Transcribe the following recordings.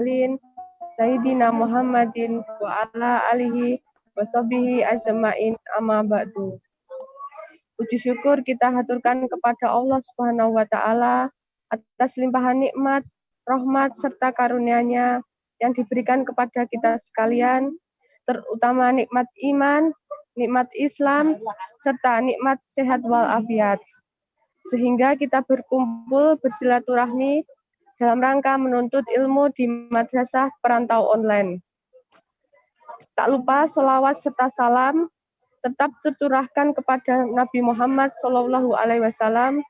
mursalin Sayyidina Muhammadin wa ala alihi wa sahbihi ajma'in amma ba'du. Puji syukur kita haturkan kepada Allah Subhanahu wa taala atas limpahan nikmat, rahmat serta karunia-Nya yang diberikan kepada kita sekalian, terutama nikmat iman, nikmat Islam, serta nikmat sehat walafiat. Sehingga kita berkumpul bersilaturahmi dalam rangka menuntut ilmu di Madrasah Perantau Online. Tak lupa selawat serta salam tetap tercurahkan kepada Nabi Muhammad SAW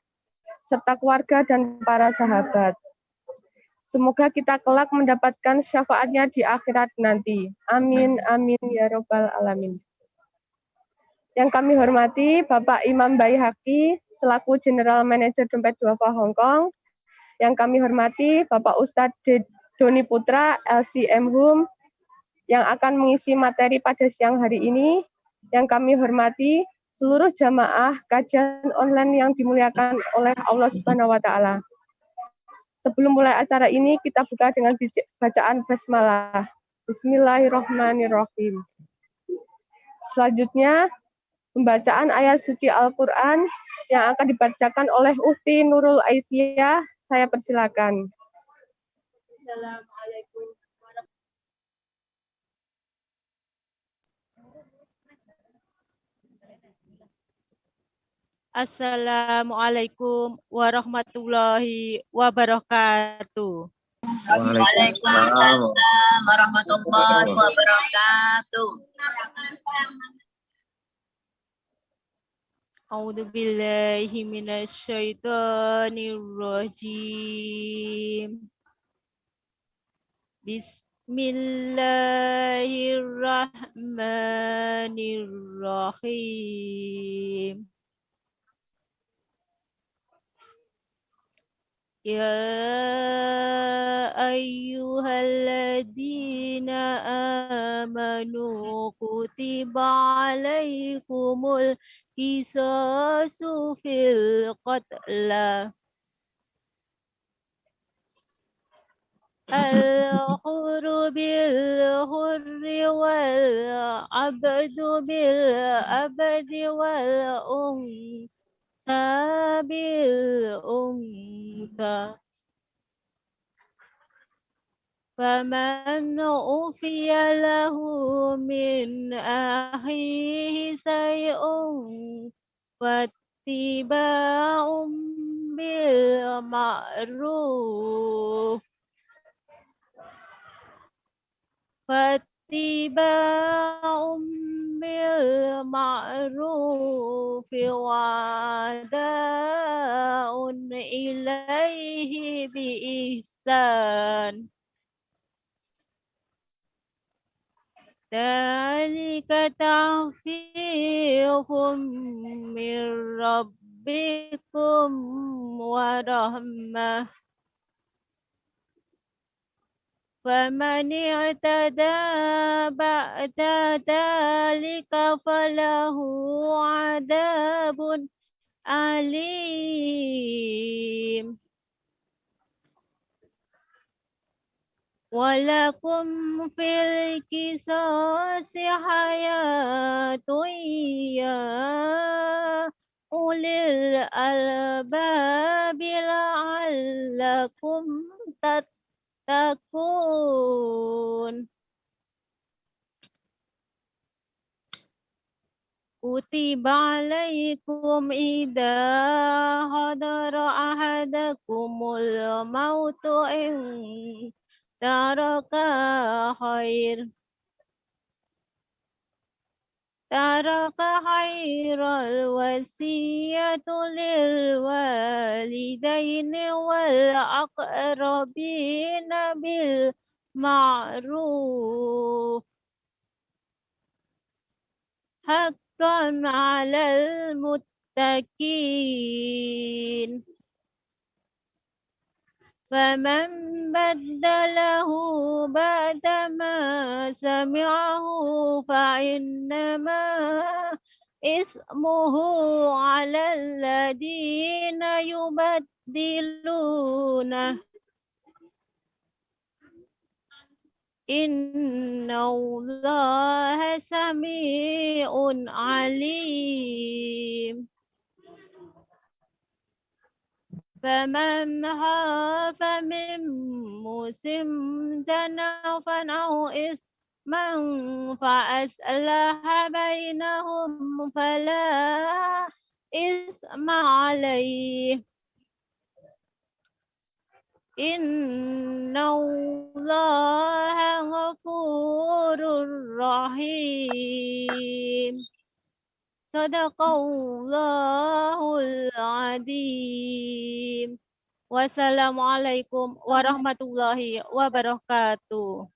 serta keluarga dan para sahabat. Semoga kita kelak mendapatkan syafaatnya di akhirat nanti. Amin, amin, ya robbal alamin. Yang kami hormati Bapak Imam Baihaqi selaku General Manager Dompet Duafa Hong Kong. Yang kami hormati Bapak Ustadz Doni Putra, LCM Hum, yang akan mengisi materi pada siang hari ini. Yang kami hormati seluruh jamaah kajian online yang dimuliakan oleh Allah Subhanahu wa taala. Sebelum mulai acara ini kita buka dengan bacaan basmalah. Bismillahirrahmanirrahim. Selanjutnya pembacaan ayat suci Al-Qur'an yang akan dibacakan oleh Uhti Nurul Aisyah. Saya persilakan. Assalamualaikum. Assalamualaikum warahmatullahi wabarakatuh. Waalaikumsalam warahmatullahi wabarakatuh. A'udzu billahi minasyaitonir rajim. Bismillahirrahmanirrahim. Ya ayyuhalladzina amanu kutiba alaikumul qisasu fil qatla al-hurru bil-hurri wal-abdu bil-abdi wal-unsa bil-unsa. Faman ufiya lahu min akhihi say'un wattiba'un bil ma'ruf wa da'un ilaihi bi ihsan. Dzalika ta'fihum min rabbikum wa rahmah. Faman i'tada ba'da dzalika falahu 'adzabun alim. Walakum fil qisasi hayatun ya ulil albabi la'allakum tattaqun. Kutiba alaikum idza hadara ahadakumul mautu in taraka khairal wasiyatu lil walidaini wal aqrabina bil ma'ruf haqqan 'alal muttaqin. Faman baddalahu ba'dama sami'ahu fa'innama ismuhu 'alal ladina yubaddiluna. Innallaha sami'un alim. فمن خاف من موسم جنفا أو إثما فأصلح بينهم فلا إثم عليه إن الله غفور رحيم Sadaqallahul Adzim. Wassalamualaikum warahmatullahi wabarakatuh.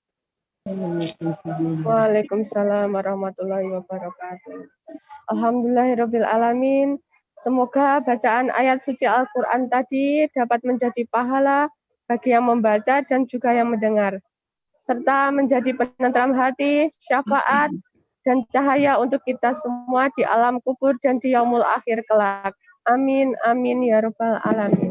Waalaikumsalam warahmatullahi wabarakatuh. Alhamdulillahirabbil alamin. Semoga bacaan ayat suci Al-Qur'an tadi dapat menjadi pahala bagi yang membaca dan juga yang mendengar, serta menjadi penenteram hati, syafaat dan cahaya untuk kita semua di alam kubur dan di yaumul akhir kelak. Amin, amin, ya rabbal alamin.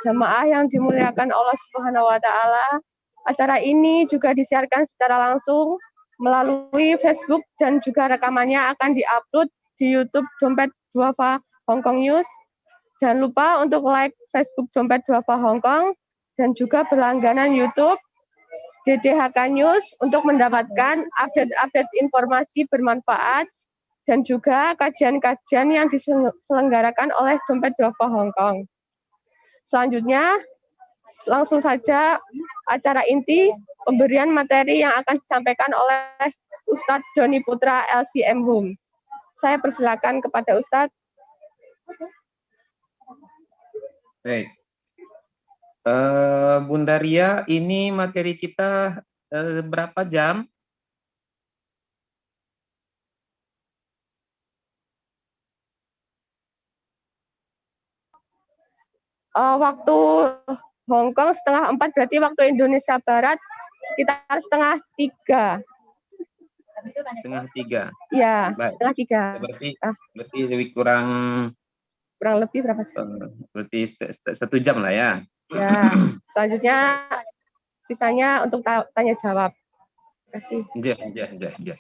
Jamaah yang dimuliakan Allah Subhanahu wa Ta'ala, acara ini juga disiarkan secara langsung melalui Facebook dan juga rekamannya akan diupload di YouTube Dompet Duafa Hongkong News. Jangan lupa untuk like Facebook Dompet Duafa Hongkong dan juga berlangganan YouTube DDHK News untuk mendapatkan update-update informasi bermanfaat dan juga kajian-kajian yang diselenggarakan oleh Dompet Duafa Hongkong. Selanjutnya, langsung saja acara inti pemberian materi yang akan disampaikan oleh Ustadz Doni Putra LCM Hum. Saya persilakan kepada Ustadz. Baik. Bunda Ria, ini materi kita berapa jam? Waktu Hongkong 3:30, berarti waktu Indonesia Barat sekitar 2:30. 2:30. Ya, Baik. 2:30. Berarti lebih kurang lebih berapa jam? Berarti 1 jam lah ya. Ya, selanjutnya sisanya untuk tanya jawab. Terima kasih. Ya.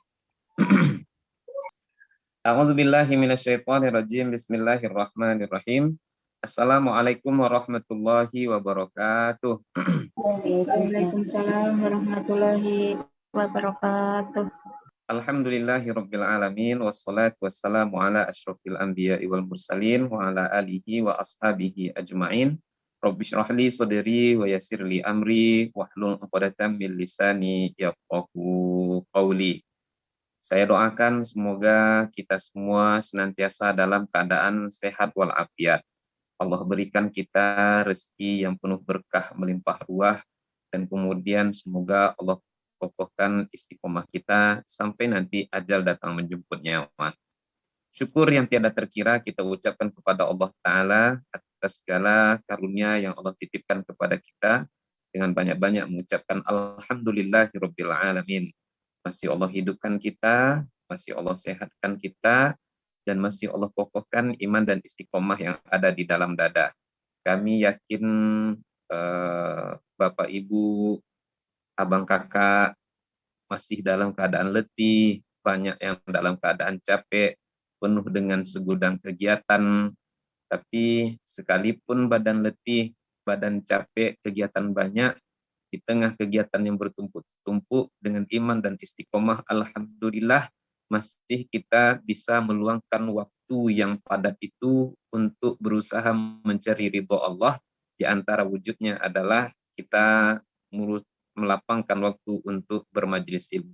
A'udzubillahi minasyaitonirrajim. Bismillahirrahmanirrahim. Assalamualaikum warahmatullahi wabarakatuh. Waalaikumsalam warahmatullahi wabarakatuh. Alhamdulillahirabbil alamin wassalatu wassalamu ala asyrofil anbiya'i wal mursalin wa ala alihi wa ashabihi ajmain. Rabbi shrah li sadri wa yassir li amri wahlul 'uqdatam min lisani yafqahu qawli. Saya doakan semoga kita semua senantiasa dalam keadaan sehat walafiat. Allah berikan kita rezeki yang penuh berkah melimpah ruah, dan kemudian semoga Allah kokohkan istiqomah kita sampai nanti ajal datang menjemput nyawa. Syukur yang tiada terkira kita ucapkan kepada Allah Ta'ala atas segala karunia yang Allah titipkan kepada kita, dengan banyak-banyak mengucapkan Alhamdulillahirabbil alamin. Masih Allah hidupkan kita, masih Allah sehatkan kita, dan masih Allah kokohkan iman dan istiqomah yang ada di dalam dada. Kami yakin Bapak Ibu, abang kakak masih dalam keadaan letih, banyak yang dalam keadaan capek, penuh dengan segudang kegiatan, tapi sekalipun badan letih, badan capek, kegiatan banyak, di tengah kegiatan yang bertumpuk-tumpuk dengan iman dan istiqomah, alhamdulillah masih kita bisa meluangkan waktu yang padat itu untuk berusaha mencari ridho Allah. Di antara wujudnya adalah kita melapangkan waktu untuk bermajlis ilmu.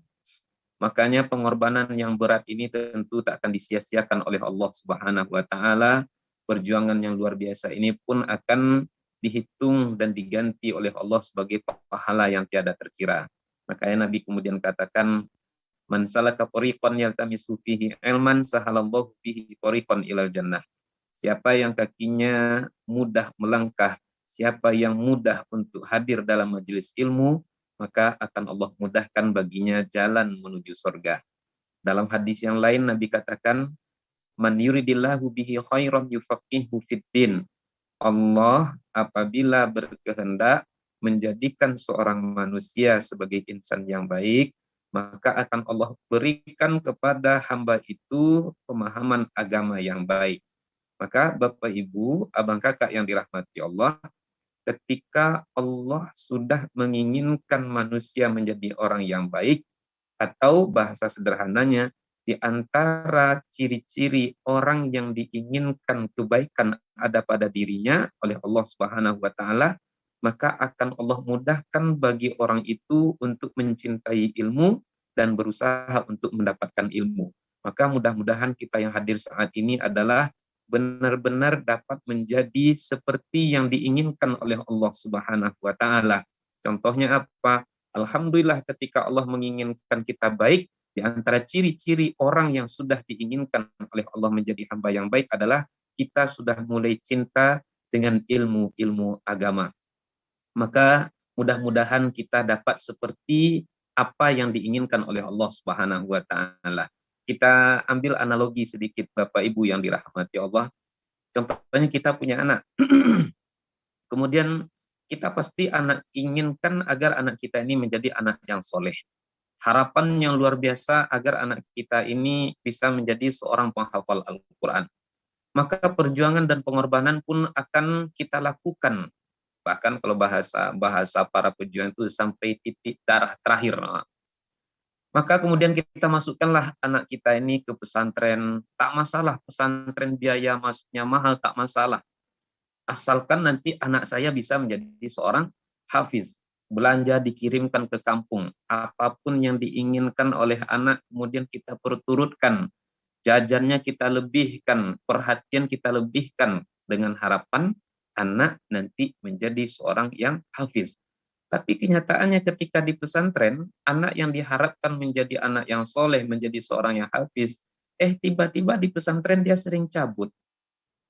Makanya pengorbanan yang berat ini tentu tak akan disia-siakan oleh Allah Subhanahu wa Ta'ala. Perjuangan yang luar biasa ini pun akan dihitung dan diganti oleh Allah sebagai pahala yang tiada terkira. Makanya Nabi kemudian katakan, man salaka tariqan yaltamisu fihi ilman sahalallahu bihi tariqan ilal jannah. Siapa yang kakinya mudah melangkah, siapa yang mudah untuk hadir dalam majelis ilmu, maka akan Allah mudahkan baginya jalan menuju surga. Dalam hadis yang lain Nabi katakan, man yuridillahu bihi khairan yufaqihu fiddin. Allah apabila berkehendak menjadikan seorang manusia sebagai insan yang baik, maka akan Allah berikan kepada hamba itu pemahaman agama yang baik. Maka Bapak Ibu, abang kakak yang dirahmati Allah, ketika Allah sudah menginginkan manusia menjadi orang yang baik, atau bahasa sederhananya, di antara ciri-ciri orang yang diinginkan kebaikan ada pada dirinya oleh Allah Subhanahu wa taala, maka akan Allah mudahkan bagi orang itu untuk mencintai ilmu dan berusaha untuk mendapatkan ilmu. Maka mudah-mudahan kita yang hadir saat ini adalah benar-benar dapat menjadi seperti yang diinginkan oleh Allah Subhanahu wa taala. Contohnya apa? Alhamdulillah ketika Allah menginginkan kita baik, di antara ciri-ciri orang yang sudah diinginkan oleh Allah menjadi hamba yang baik adalah kita sudah mulai cinta dengan ilmu-ilmu agama. Maka mudah-mudahan kita dapat seperti apa yang diinginkan oleh Allah Subhanahu wa taala. Kita ambil analogi sedikit Bapak Ibu yang dirahmati Allah. Contohnya kita punya anak. Kemudian kita pasti inginkan agar anak kita ini menjadi anak yang soleh. Harapan yang luar biasa agar anak kita ini bisa menjadi seorang penghafal Al-Quran. Maka perjuangan dan pengorbanan pun akan kita lakukan. Bahkan kalau bahasa para pejuang itu sampai titik darah terakhir. Maka kemudian kita masukkanlah anak kita ini ke pesantren. Tak masalah, pesantren biaya masuknya mahal, tak masalah. Asalkan nanti anak saya bisa menjadi seorang hafiz. Belanja dikirimkan ke kampung. Apapun yang diinginkan oleh anak, kemudian kita perturutkan. Jajannya kita lebihkan, perhatian kita lebihkan, dengan harapan anak nanti menjadi seorang yang hafiz. Tapi kenyataannya ketika di pesantren, anak yang diharapkan menjadi anak yang soleh, menjadi seorang yang hafiz, tiba-tiba di pesantren dia sering cabut.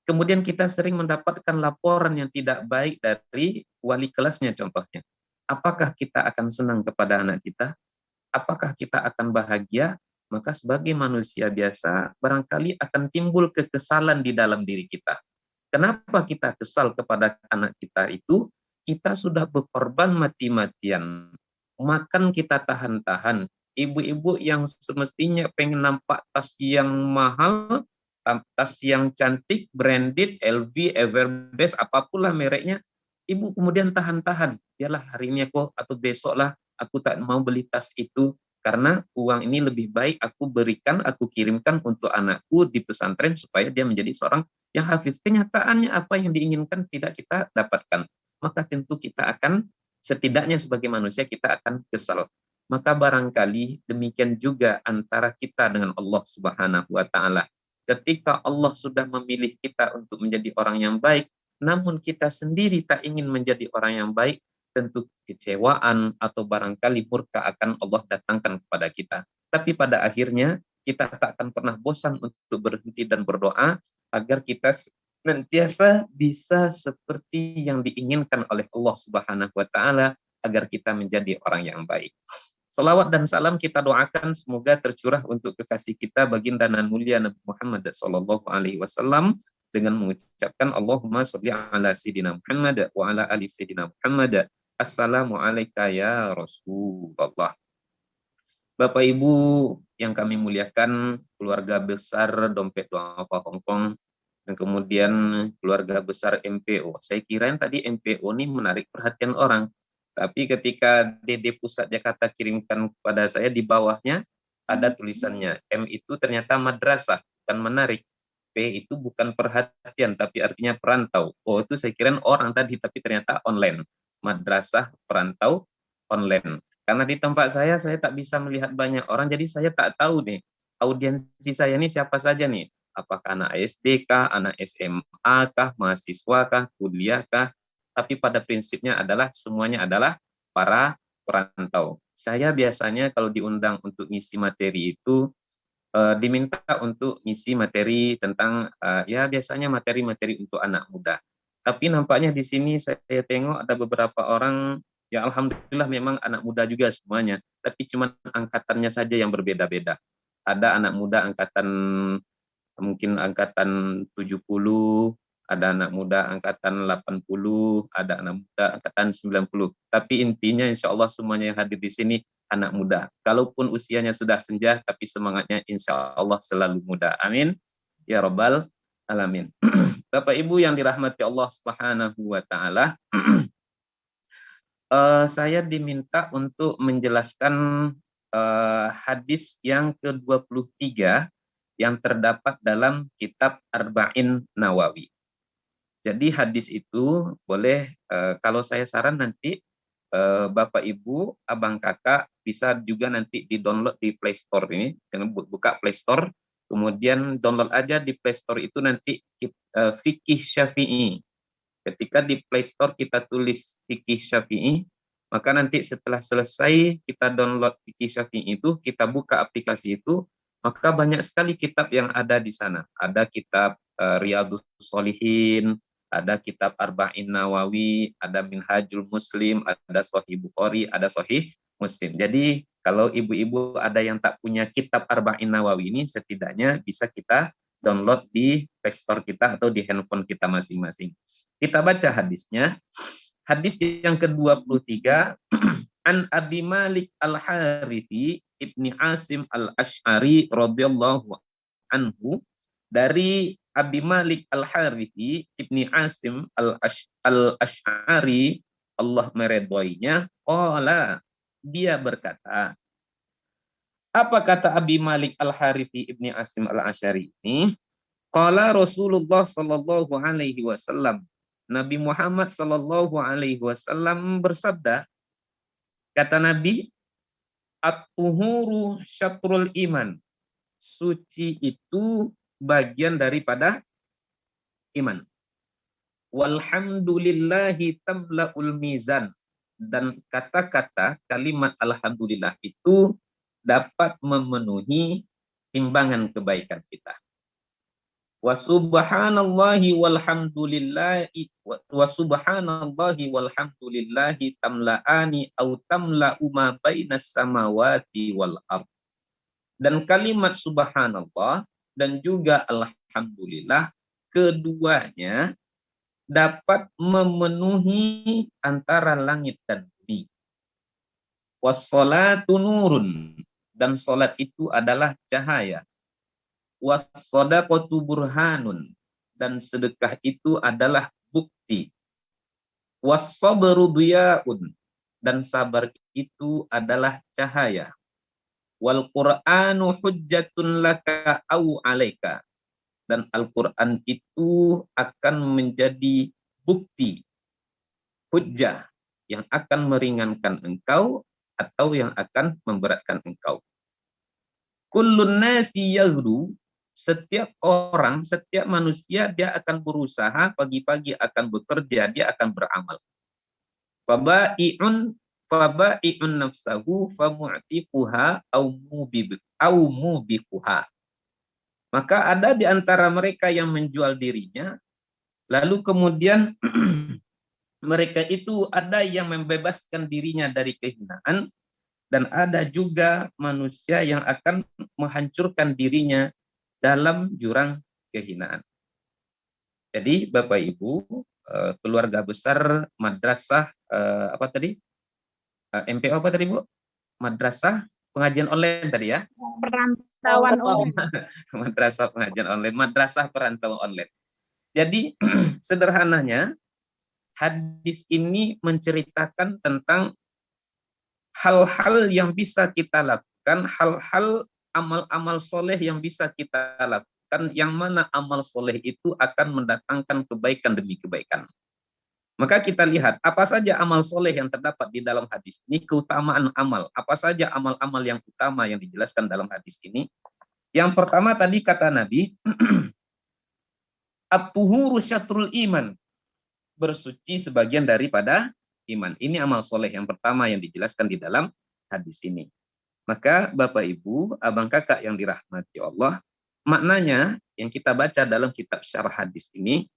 Kemudian kita sering mendapatkan laporan yang tidak baik dari wali kelasnya contohnya. Apakah kita akan senang kepada anak kita? Apakah kita akan bahagia? Maka sebagai manusia biasa, barangkali akan timbul kekesalan di dalam diri kita. Kenapa kita kesal kepada anak kita itu? Kita sudah berkorban mati-matian. Makan kita tahan-tahan. Ibu-ibu yang semestinya pengen nampak tas yang mahal, tas yang cantik, branded, LV, Everbest, apapun lah mereknya, ibu kemudian tahan-tahan. Biarlah hari ini aku atau besok lah aku tak mau beli tas itu, karena uang ini lebih baik aku berikan, aku kirimkan untuk anakku di pesantren supaya dia menjadi seorang yang hafiz. Kenyataannya apa yang diinginkan tidak kita dapatkan. Maka tentu kita akan, setidaknya sebagai manusia kita akan kesal. Maka barangkali demikian juga antara kita dengan Allah Subhanahu wa taala. Ketika Allah sudah memilih kita untuk menjadi orang yang baik, namun kita sendiri tak ingin menjadi orang yang baik, tentu kecewaan atau barangkali murka akan Allah datangkan kepada kita. Tapi pada akhirnya kita tak akan pernah bosan untuk berhenti dan berdoa agar kita senantiasa bisa seperti yang diinginkan oleh Allah Subhanahu wa taala, agar kita menjadi orang yang baik. Salawat dan salam kita doakan semoga tercurah untuk kekasih kita baginda nan mulia Nabi Muhammad sallallahu alaihi wasallam dengan mengucapkan Allahumma sholli ala sayidina Muhammad wa ala ali sayidina Muhammad. Assalamualaikum ya Rasulullah. Bapak Ibu yang kami muliakan, keluarga besar Dompet Duafa Hongkong, dan kemudian keluarga besar MPO. Saya kira tadi MPO ini menarik perhatian orang. Tapi ketika DD Pusat Jakarta kirimkan kepada saya, di bawahnya ada tulisannya. M itu ternyata madrasah, bukan menarik. P itu bukan perhatian, tapi artinya perantau. O itu saya kira orang tadi, tapi ternyata online. Madrasah perantau online. Karena di tempat saya tak bisa melihat banyak orang, jadi saya tak tahu nih, audiensi saya ini siapa saja nih. Apakah anak SD kah, anak SMA kah, mahasiswa kah, kuliah kah? Tapi pada prinsipnya adalah semuanya adalah para perantau. Saya biasanya kalau diundang untuk ngisi materi itu diminta untuk ngisi materi tentang ya biasanya materi-materi untuk anak muda. Tapi nampaknya di sini saya tengok ada beberapa orang, ya alhamdulillah memang anak muda juga semuanya, tapi cuma angkatannya saja yang berbeda-beda. Ada anak muda angkatan mungkin angkatan 70, ada anak muda angkatan 80, ada anak muda angkatan 90. Tapi intinya insya Allah semuanya yang hadir di sini anak muda. Kalaupun usianya sudah senja, tapi semangatnya insya Allah selalu muda. Amin. Ya Rabbal Alamin. Bapak Ibu yang dirahmati Allah Subhanahu wa Ta'ala, saya diminta untuk menjelaskan hadis yang ke-23 yang terdapat dalam kitab Arba'in Nawawi. Jadi hadis itu boleh, kalau saya saran nanti Bapak Ibu, Abang Kakak bisa juga nanti di-download di Play Store ini. Jangan buka Play Store, kemudian download aja di Play Store itu nanti Fikih Syafi'i. Ketika di Play Store kita tulis Fikih Syafi'i, maka nanti setelah selesai kita download Fikih Syafi'i itu, kita buka aplikasi itu, maka banyak sekali kitab yang ada di sana. Ada kitab Riyadhus Shalihin, ada kitab Arba'in Nawawi, ada Minhajul Muslim, ada Sahih Bukhari, ada Sahih Muslim. Jadi kalau ibu-ibu ada yang tak punya kitab Arba'in Nawawi ini, setidaknya bisa kita download di Play Store kita atau di handphone kita masing-masing. Kita baca hadisnya. Hadis yang ke-23, An Abi Malik Al-Harithi Ibni Asim Al-Ash'ari radhiyallahu anhu, dari Abi Malik Al-Harithi Ibni Asim Al-Ash'ari, Allah meredhoinya, qala, dia berkata. Apa kata Abi Malik Al-Harithi Ibni Asim Al-Ash'ari ini? Qala Rasulullah sallallahu alaihi wasallam, Nabi Muhammad sallallahu alaihi wasallam bersabda, kata Nabi, at-tuhuru syatrul iman, suci itu bagian daripada iman. Walhamdulillahi tamla'ul mizan, dan kata-kata kalimat alhamdulillah itu dapat memenuhi timbangan kebaikan kita. Wa subhanallahi walhamdulillahi tamla'ani au tamla'u ma bainas samawati wal ardh. Dan kalimat subhanallah dan juga alhamdulillah, keduanya dapat memenuhi antara langit dan bumi. Wassalatu nurun, dan salat itu adalah cahaya. Was-shadaqatu burhanun, dan sedekah itu adalah bukti. Was-sabru diyaun, dan sabar itu adalah cahaya. Wal Qur'anu hujjatun laka au alaika, dan Al-Qur'an itu akan menjadi bukti, hujjah, yang akan meringankan engkau atau yang akan memberatkan engkau. Kullun nasi yaghdu, setiap orang, setiap manusia dia akan berusaha, pagi-pagi akan bekerja, dia akan beramal. Faba'i'un nafsahu famu'tiquha au mubiquha. Maka ada di antara mereka yang menjual dirinya, lalu kemudian mereka itu ada yang membebaskan dirinya dari kehinaan, dan ada juga manusia yang akan menghancurkan dirinya dalam jurang kehinaan. Jadi Bapak Ibu, keluarga besar madrasah apa tadi? MPO apa tadi Bu? Madrasah pengajian online tadi ya? Perantauan online. Madrasah pengajian online, madrasah perantauan online. Jadi sederhananya hadis ini menceritakan tentang hal-hal yang bisa kita lakukan, hal-hal amal-amal soleh yang bisa kita lakukan, yang mana amal soleh itu akan mendatangkan kebaikan demi kebaikan. Maka kita lihat apa saja amal soleh yang terdapat di dalam hadis ini, keutamaan amal, apa saja amal-amal yang utama yang dijelaskan dalam hadis ini. Yang pertama tadi kata Nabi, at-tuhuru syatrul iman, bersuci sebagian daripada iman. Ini amal soleh yang pertama yang dijelaskan di dalam hadis ini. Maka Bapak Ibu, Abang Kakak yang dirahmati Allah, maknanya yang kita baca dalam kitab syarah hadis ini,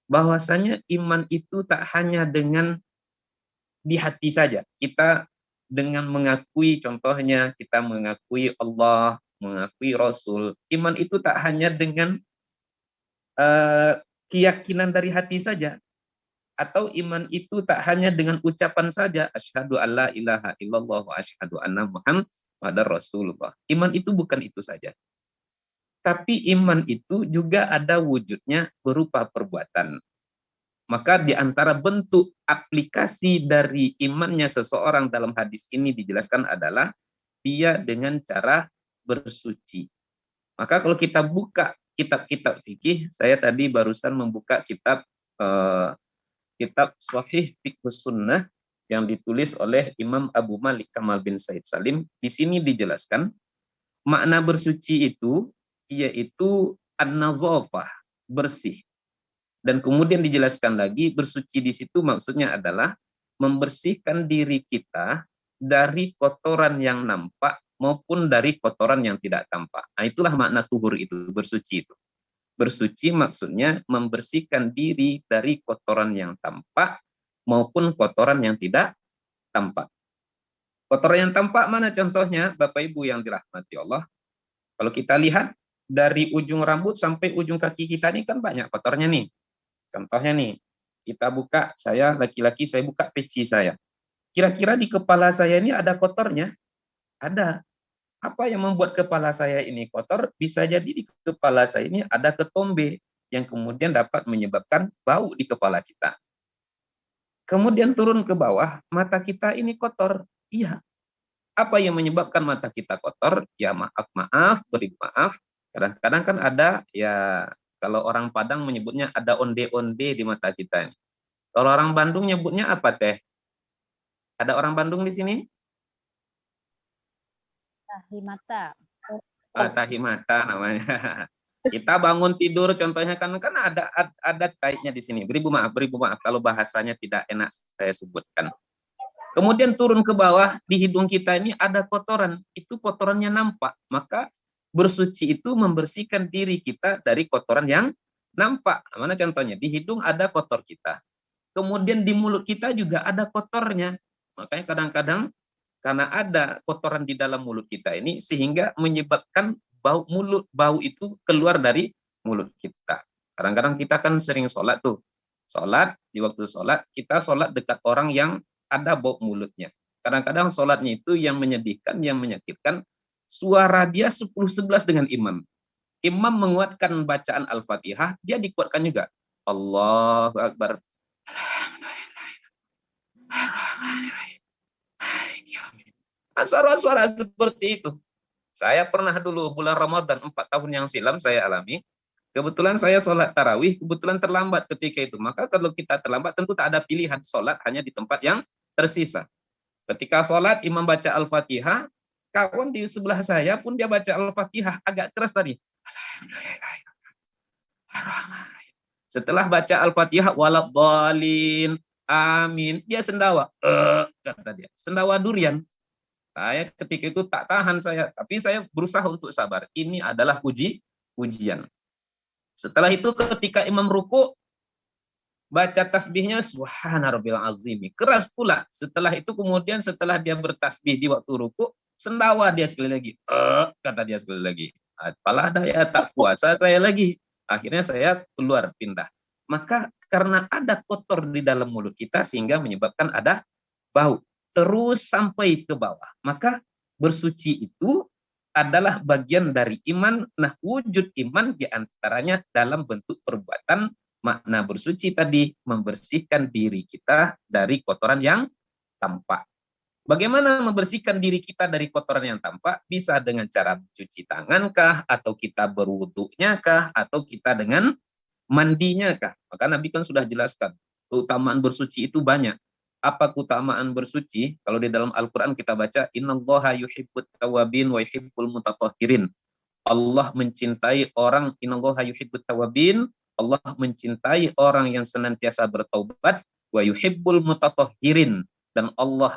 bahwasanya iman itu tak hanya dengan di hati saja. Kita dengan mengakui, contohnya kita mengakui Allah, mengakui Rasul. Iman itu tak hanya dengan keyakinan dari hati saja, atau iman itu tak hanya dengan ucapan saja, asyhadu alla ilaha illallah wa asyhadu anna muhammadar rasulullah. Iman itu bukan itu saja. Tapi iman itu juga ada wujudnya berupa perbuatan. Maka di antara bentuk aplikasi dari imannya seseorang dalam hadis ini dijelaskan adalah dia dengan cara bersuci. Maka kalau kita buka kitab-kitab fikih, saya tadi barusan membuka kitab Sahih Fiqhus Sunnah yang ditulis oleh Imam Abu Malik Kamal bin Said Salim. Di sini dijelaskan makna bersuci itu yaitu an-nazafah, bersih. Dan kemudian dijelaskan lagi bersuci di situ maksudnya adalah membersihkan diri kita dari kotoran yang nampak maupun dari kotoran yang tidak tampak. Nah, itulah makna tuhur itu, bersuci itu. Bersuci maksudnya membersihkan diri dari kotoran yang tampak maupun kotoran yang tidak tampak. Kotoran yang tampak mana contohnya, Bapak Ibu yang dirahmati Allah? Kalau kita lihat dari ujung rambut sampai ujung kaki kita ini kan banyak kotornya nih. Contohnya nih, kita buka, saya laki-laki, saya buka peci saya. Kira-kira di kepala saya ini ada kotornya? Ada. Apa yang membuat kepala saya ini kotor? Bisa jadi di kepala saya ini ada ketombe yang kemudian dapat menyebabkan bau di kepala kita. Kemudian turun ke bawah, mata kita ini kotor. Iya. Apa yang menyebabkan mata kita kotor? Ya maaf, beri maaf. Kadang-kadang kan ada, ya kalau orang Padang menyebutnya ada onde-onde di mata kita. Kalau orang Bandung nyebutnya apa teh? Ada orang Bandung di sini? Tahi mata. Tahi mata namanya. Kita bangun tidur contohnya kan ada taiknya di sini. Beri maaf kalau bahasanya tidak enak saya sebutkan. Kemudian turun ke bawah, di hidung kita ini ada kotoran. Itu kotorannya nampak. Maka bersuci itu membersihkan diri kita dari kotoran yang nampak. Mana contohnya? Di hidung ada kotor kita. Kemudian di mulut kita juga ada kotornya. Makanya kadang-kadang karena ada kotoran di dalam mulut kita ini sehingga menyebabkan bau itu keluar dari mulut kita. Kadang-kadang kita kan sering sholat tuh. Sholat, di waktu sholat, kita sholat dekat orang yang ada bau mulutnya. Kadang-kadang sholatnya itu yang menyedihkan, yang menyakitkan, suara dia 10-11 dengan imam. Imam menguatkan bacaan Al-Fatihah, dia dikuatkan juga. Allahu Akbar. Suara-suara seperti itu. Saya pernah dulu bulan Ramadan 4 tahun yang silam saya alami. Kebetulan saya sholat tarawih, kebetulan terlambat ketika itu. Maka kalau kita terlambat tentu tak ada pilihan sholat hanya di tempat yang tersisa. Ketika sholat imam baca Al-Fatihah, kawan di sebelah saya pun dia baca Al-Fatihah agak keras tadi. Setelah baca Al-Fatihah waladhdallin amin, dia sendawa. Kata dia, sendawa durian. Saya ketika itu tak tahan saya, tapi saya berusaha untuk sabar. Ini adalah ujian. Setelah itu ketika imam ruku, baca tasbihnya subhana rabbil azim. Keras pula. Setelah itu kemudian setelah dia bertasbih di waktu ruku, sendawa dia sekali lagi. Kata dia sekali lagi. Apalah daya tak kuasa saya lagi. Akhirnya saya keluar pindah. Maka karena ada kotor di dalam mulut kita sehingga menyebabkan ada bau. Terus sampai ke bawah. Maka bersuci itu adalah bagian dari iman. Nah, wujud iman diantaranya dalam bentuk perbuatan. Makna bersuci tadi membersihkan diri kita dari kotoran yang tampak. Bagaimana membersihkan diri kita dari kotoran yang tampak? Bisa dengan cara cuci tangan kah? Atau kita berwuduknya kah? Atau kita dengan mandinya kah? Maka Nabi kan sudah jelaskan. Keutamaan bersuci itu banyak. Apa keutamaan bersuci? Kalau di dalam Al-Quran kita baca, Innallaha yuhibbut tawabin wa yuhibbul mutatahhirin. Allah mencintai orang, Innallaha yuhibbut tawabin, Allah mencintai orang yang senantiasa bertaubat, wa yuhibbul mutatahhirin. Dan Allah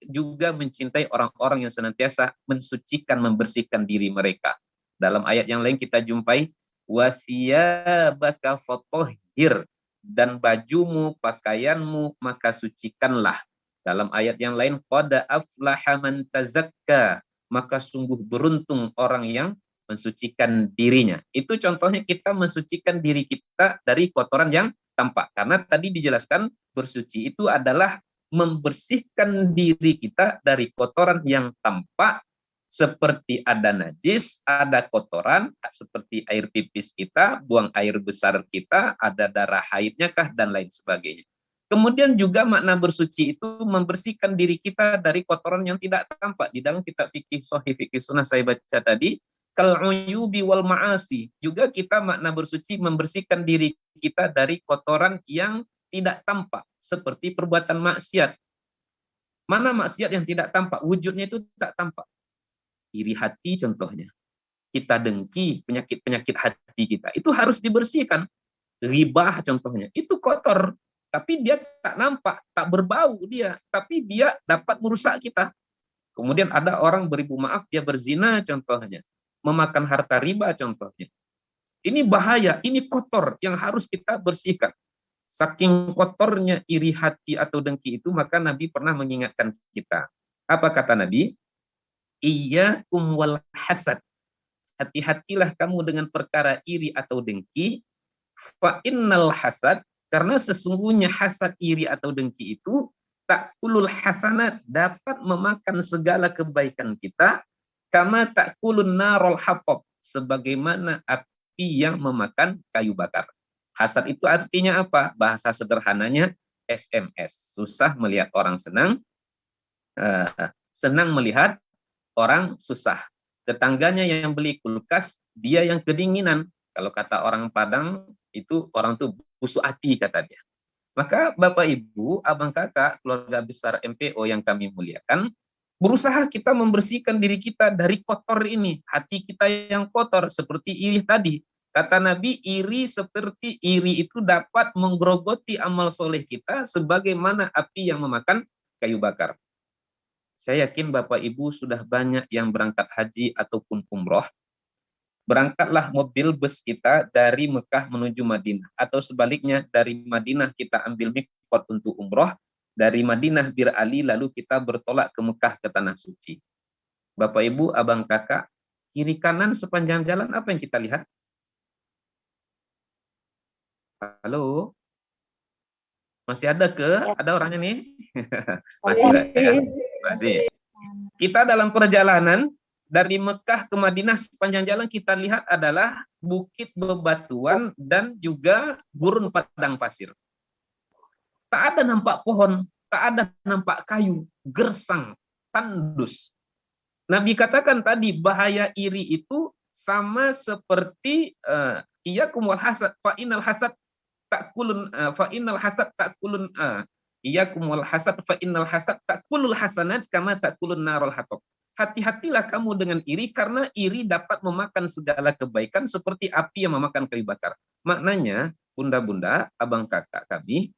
juga mencintai orang-orang yang senantiasa mensucikan, membersihkan diri mereka. Dalam ayat yang lain kita jumpai, wa thiyabaka fatahhir. Dan bajumu, pakaianmu, maka sucikanlah. Dalam ayat yang lain, qad aflaha man tazakka, maka sungguh beruntung orang yang mensucikan dirinya. Itu contohnya kita mensucikan diri kita dari kotoran yang tampak. Karena tadi dijelaskan bersuci itu adalah membersihkan diri kita dari kotoran yang tampak, seperti ada najis, ada kotoran, seperti air pipis kita, buang air besar kita, ada darah haidnya kah, dan lain sebagainya. Kemudian juga makna bersuci itu membersihkan diri kita dari kotoran yang tidak tampak. Di dalam kitab fikih Shahih Fikih Sunnah saya baca tadi, kal'uyubi wal ma'asi. Juga kita makna bersuci membersihkan diri kita dari kotoran yang tidak tampak, seperti perbuatan maksiat. Mana maksiat yang tidak tampak? Wujudnya itu tak tampak. Iri hati contohnya. Kita dengki, penyakit-penyakit hati kita. Itu harus dibersihkan. Ribah contohnya. Itu kotor. Tapi dia tak nampak, tak berbau dia. Tapi dia dapat merusak kita. Kemudian ada orang beribu maaf, dia berzina contohnya. Memakan harta riba contohnya. Ini bahaya, ini kotor yang harus kita bersihkan. Saking kotornya iri hati atau dengki itu, maka Nabi pernah mengingatkan kita. Apa kata Nabi? Iyyakum wal hasad. Hati-hatilah kamu dengan perkara iri atau dengki. Fa innal hasad, karena sesungguhnya hasad, iri atau dengki itu takulul hasanat, dapat memakan segala kebaikan kita, kama takulun narul hatab, sebagaimana api yang memakan kayu bakar. Hasad itu artinya apa? Bahasa sederhananya SMS. Susah melihat orang senang, senang melihat orang susah. Tetangganya yang beli kulkas, dia yang kedinginan. Kalau kata orang Padang, itu orang tuh busuk hati kata dia. Maka Bapak Ibu, abang kakak, keluarga besar MPO yang kami muliakan, berusaha kita membersihkan diri kita dari kotor ini. Hati kita yang kotor, seperti iri tadi. Kata Nabi, iri seperti iri itu dapat menggerogoti amal soleh kita sebagaimana api yang memakan kayu bakar. Saya yakin Bapak Ibu sudah banyak yang berangkat haji ataupun umroh. Berangkatlah mobil bus kita dari Mekah menuju Madinah. Atau sebaliknya, dari Madinah kita ambil mikot untuk umroh. Dari Madinah Bir Ali, lalu kita bertolak ke Mekah, ke Tanah Suci. Bapak Ibu, abang kakak, kiri kanan sepanjang jalan apa yang kita lihat? Halo? Masih ada ke? Ada orangnya nih? Masih ada ya? Masih. Kita dalam perjalanan dari Mekah ke Madinah, sepanjang jalan kita lihat adalah bukit bebatuan dan juga gurun padang pasir. Tak ada nampak pohon, tak ada nampak kayu, gersang, tandus. Nabi katakan tadi bahaya iri itu sama seperti iyyakum wal hasad fa innal hasad takulun iyyakum wal hasad fa innal hasad takulul hasanat kama takulun narul hatab. Hati-hatilah kamu dengan iri, karena iri dapat memakan segala kebaikan seperti api yang memakan kayu bakar. Maknanya, bunda-bunda, abang kakak kami,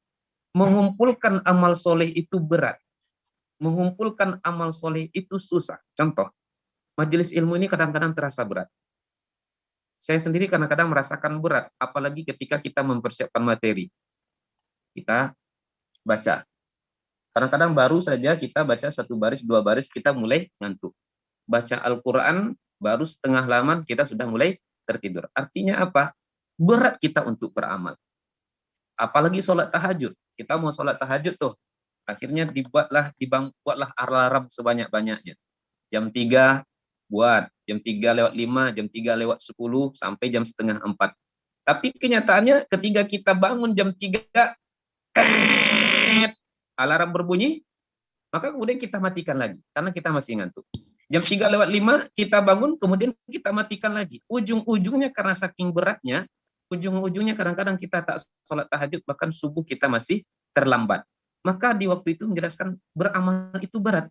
mengumpulkan amal soleh itu berat. Mengumpulkan amal soleh itu susah. Contoh, majelis ilmu ini kadang-kadang terasa berat. Saya sendiri kadang-kadang merasakan berat, apalagi ketika kita mempersiapkan materi. Kita baca. Kadang-kadang baru saja kita baca 1 baris, 2 baris, kita mulai ngantuk. Baca Al-Quran, baru setengah halaman, kita sudah mulai tertidur. Artinya apa? Berat kita untuk beramal. Apalagi sholat tahajud. Kita mau sholat tahajud tuh. Akhirnya buatlah alarm sebanyak-banyaknya. Jam 3 buat, jam 3:05, jam 3:10, sampai jam 3:30. Tapi kenyataannya ketika kita bangun jam 3, alarm berbunyi, maka kemudian kita matikan lagi, karena kita masih ngantuk. Jam 3:05 kita bangun, kemudian kita matikan lagi. Ujung-ujungnya karena saking beratnya, ujung-ujungnya kadang-kadang kita tak sholat tahajud, bahkan subuh kita masih terlambat. Maka di waktu itu menjelaskan beramal itu berat.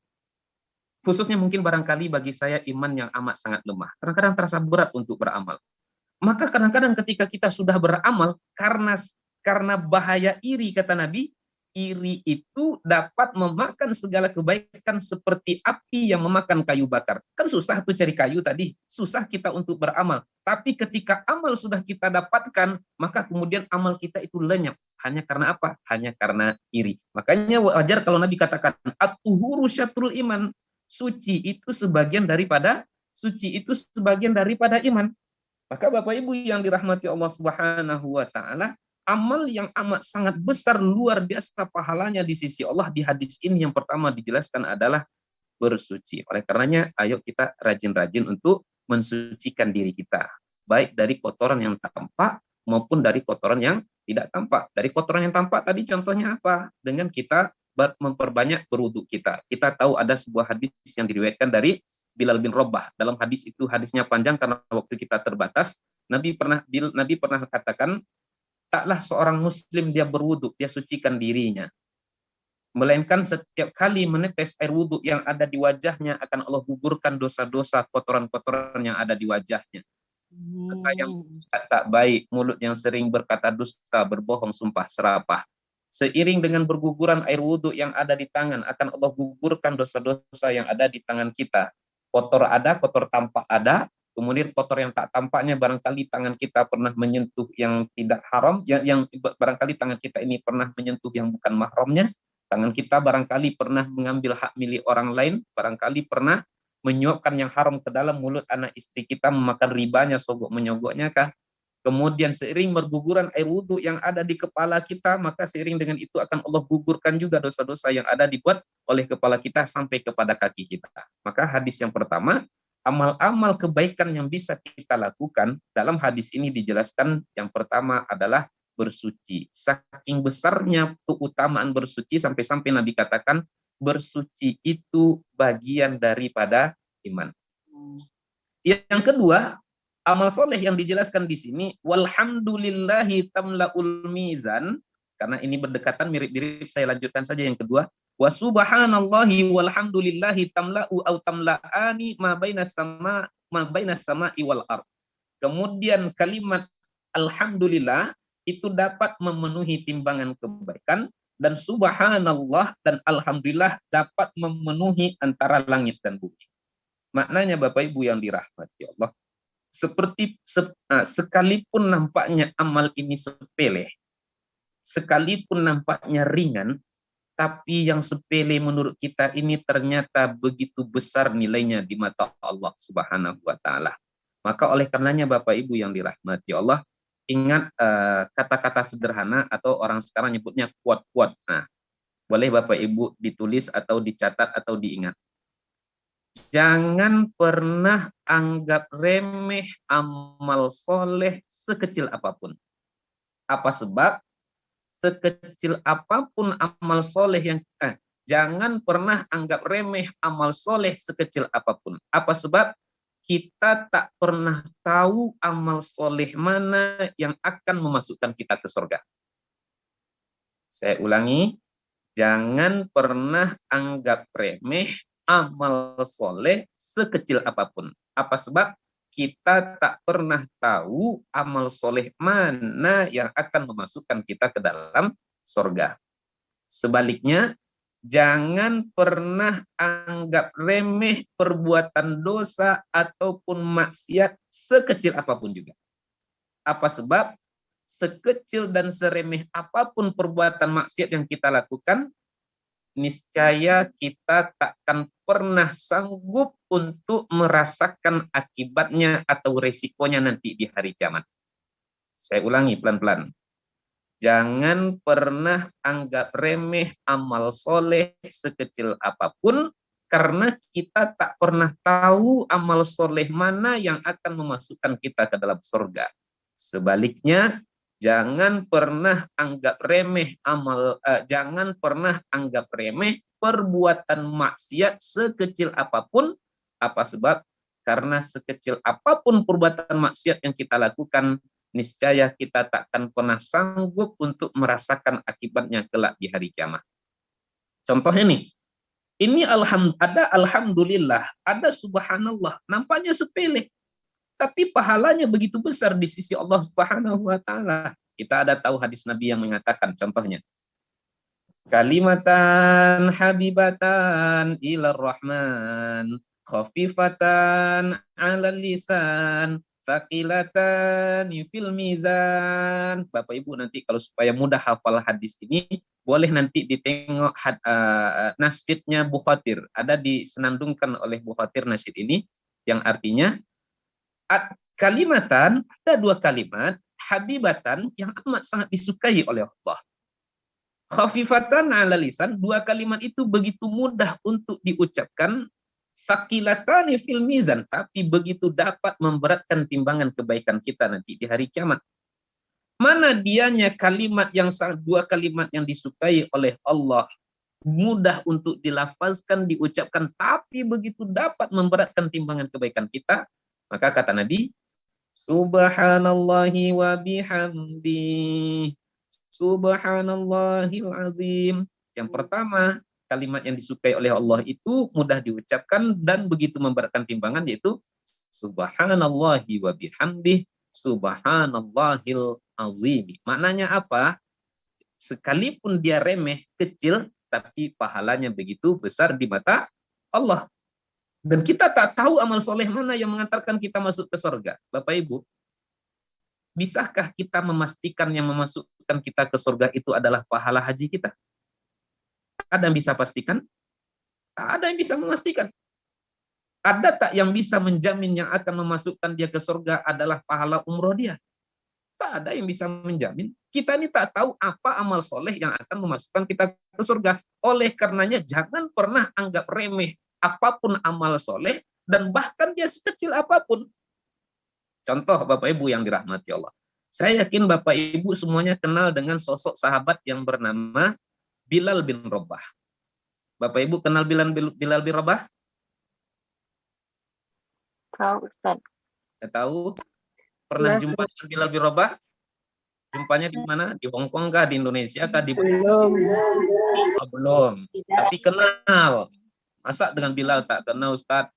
Khususnya mungkin barangkali bagi saya iman yang amat sangat lemah. Kadang-kadang terasa berat untuk beramal. Maka kadang-kadang ketika kita sudah beramal, karena bahaya iri, kata Nabi, iri itu dapat memakan segala kebaikan seperti api yang memakan kayu bakar. Kan susah tuh cari kayu tadi, susah kita untuk beramal. Tapi ketika amal sudah kita dapatkan, maka kemudian amal kita itu lenyap. Hanya karena apa? Hanya karena iri. Makanya wajar kalau Nabi katakan, at-tuhuru syatrul iman. Suci itu sebagian daripada suci itu sebagian daripada iman. Maka Bapak Ibu yang dirahmati Allah Subhanahu wa taala, amal yang amat sangat besar, luar biasa pahalanya di sisi Allah di hadis ini yang pertama dijelaskan adalah bersuci. Oleh karenanya, ayo kita rajin-rajin untuk mensucikan diri kita, baik dari kotoran yang tampak maupun dari kotoran yang tidak tampak. Dari kotoran yang tampak tadi contohnya apa? Dengan kita memperbanyak berwudu kita. Kita tahu ada sebuah hadis yang diriwayatkan dari Bilal bin Rabah. Dalam hadis itu, hadisnya panjang karena waktu kita terbatas. Nabi pernah katakan, taklah seorang muslim dia berwudu, dia sucikan dirinya, melainkan setiap kali menetes air wudhu yang ada di wajahnya akan Allah gugurkan dosa-dosa kotoran-kotoran yang ada di wajahnya. Kata yang tak baik, mulut yang sering berkata dusta, berbohong, sumpah serapah. Seiring dengan berguguran air wudhu yang ada di tangan, akan Allah gugurkan dosa-dosa yang ada di tangan kita. Kotor ada, kotor tampak ada. Kemudian kotor yang tak tampaknya, barangkali tangan kita pernah menyentuh yang tidak haram, yang barangkali tangan kita ini pernah menyentuh yang bukan mahramnya. Tangan kita barangkali pernah mengambil hak milik orang lain, barangkali pernah menyuapkan yang haram ke dalam mulut anak istri kita, memakan ribanya, sogok menyogoknya kah? Kemudian seiring berguguran air wudhu yang ada di kepala kita, maka seiring dengan itu akan Allah gugurkan juga dosa-dosa yang ada dibuat oleh kepala kita sampai kepada kaki kita. Maka hadis yang pertama, amal-amal kebaikan yang bisa kita lakukan, dalam hadis ini dijelaskan yang pertama adalah bersuci. Saking besarnya keutamaan bersuci sampai-sampai Nabi katakan bersuci itu bagian daripada iman. Yang kedua, amal soleh yang dijelaskan di sini, walhamdulillahi tamlaul mizan, karena ini berdekatan mirip-mirip, saya lanjutkan saja yang kedua. Wa subhanallahi walhamdulillahi tamla'u au tamla'ani ma bainas sama'i wal ard. Kemudian kalimat alhamdulillah itu dapat memenuhi timbangan kebaikan, dan subhanallah dan alhamdulillah dapat memenuhi antara langit dan bumi. Maknanya Bapak Ibu yang dirahmati Allah, sekalipun nampaknya amal ini sepele, sekalipun nampaknya ringan, tapi yang sepele menurut kita ini ternyata begitu besar nilainya di mata Allah Subhanahu wa taala. Maka oleh karenanya Bapak Ibu yang dirahmati Allah, ingat kata-kata sederhana atau orang sekarang nyebutnya quote-quote. Nah, boleh Bapak Ibu ditulis atau dicatat atau diingat. Jangan pernah anggap remeh amal soleh sekecil apapun. Apa sebab? Sekecil apapun amal soleh yang jangan pernah anggap remeh amal soleh sekecil apapun. Apa sebab? Kita tak pernah tahu amal soleh mana yang akan memasukkan kita ke surga. Saya ulangi, jangan pernah anggap remeh amal soleh sekecil apapun. Apa sebab? Kita tak pernah tahu amal soleh mana yang akan memasukkan kita ke dalam surga. Sebaliknya, jangan pernah anggap remeh perbuatan dosa ataupun maksiat sekecil apapun juga. Apa sebab? Sekecil dan seremeh apapun perbuatan maksiat yang kita lakukan, niscaya kita takkan pernah sanggup untuk merasakan akibatnya atau resikonya nanti di hari kiamat. Saya ulangi pelan-pelan. Jangan pernah anggap remeh amal soleh sekecil apapun, karena kita tak pernah tahu amal soleh mana yang akan memasukkan kita ke dalam surga. Sebaliknya, jangan pernah anggap remeh jangan pernah anggap remeh perbuatan maksiat sekecil apapun. Apa sebab? Karena sekecil apapun perbuatan maksiat yang kita lakukan, niscaya kita takkan pernah sanggup untuk merasakan akibatnya kelak di hari kiamat. Contohnya nih, ini ada alhamdulillah, ada subhanallah, nampaknya sepele, tapi pahalanya begitu besar di sisi Allah Subhanahu wa taala. Kita ada tahu hadis Nabi yang mengatakan, contohnya, kalimatan habibatan ilar rahman, khafifatan 'alal lisan, thaqilatan fil mizan. Bapak Ibu nanti kalau supaya mudah hafal hadis ini, boleh nanti ditengok nasyidnya Bukhatir. Ada disenandungkan oleh Bukhatir nasyid ini, yang artinya kalimatan, ada dua kalimat habibatan yang amat sangat disukai oleh Allah. Khafifatan ala lisan, dua kalimat itu begitu mudah untuk diucapkan, saqilatani fil mizan, tapi begitu dapat memberatkan timbangan kebaikan kita nanti di hari kiamat. Mana dianya kalimat yang dua kalimat yang disukai oleh Allah, mudah untuk dilafazkan, diucapkan, tapi begitu dapat memberatkan timbangan kebaikan kita. Maka kata Nabi, subhanallahi wa bihamdi, subhanallahil azim. Yang pertama, kalimat yang disukai oleh Allah itu mudah diucapkan dan begitu memberatkan timbangan, yaitu subhanallahi wa bihamdi, subhanallahil azim. Maknanya apa? Sekalipun dia remeh, kecil, tapi pahalanya begitu besar di mata Allah. Dan kita tak tahu amal soleh mana yang mengantarkan kita masuk ke surga. Bapak Ibu, bisakah kita memastikan yang memasukkan kita ke surga itu adalah pahala haji kita? Ada yang bisa pastikan? Tak ada yang bisa memastikan. Ada tak yang bisa menjamin yang akan memasukkan dia ke surga adalah pahala umroh dia? Tak ada yang bisa menjamin. Kita ini tak tahu apa amal soleh yang akan memasukkan kita ke surga. Oleh karenanya jangan pernah anggap remeh apapun amal soleh, dan bahkan dia sekecil apapun. Contoh Bapak Ibu yang dirahmati Allah. Saya yakin Bapak Ibu semuanya kenal dengan sosok sahabat yang bernama Bilal bin Rabah. Bapak Ibu kenal Bilal bin Rabah? Tahu, Ustaz. Tahu? Pernah jumpa dengan Bilal bin Rabah? Jumpanya di mana? Di Hong Kong kah? Di Indonesia kah? Belum. Oh, belum. Tapi kenal. Masa dengan Bilal tak kenal, Ustaz?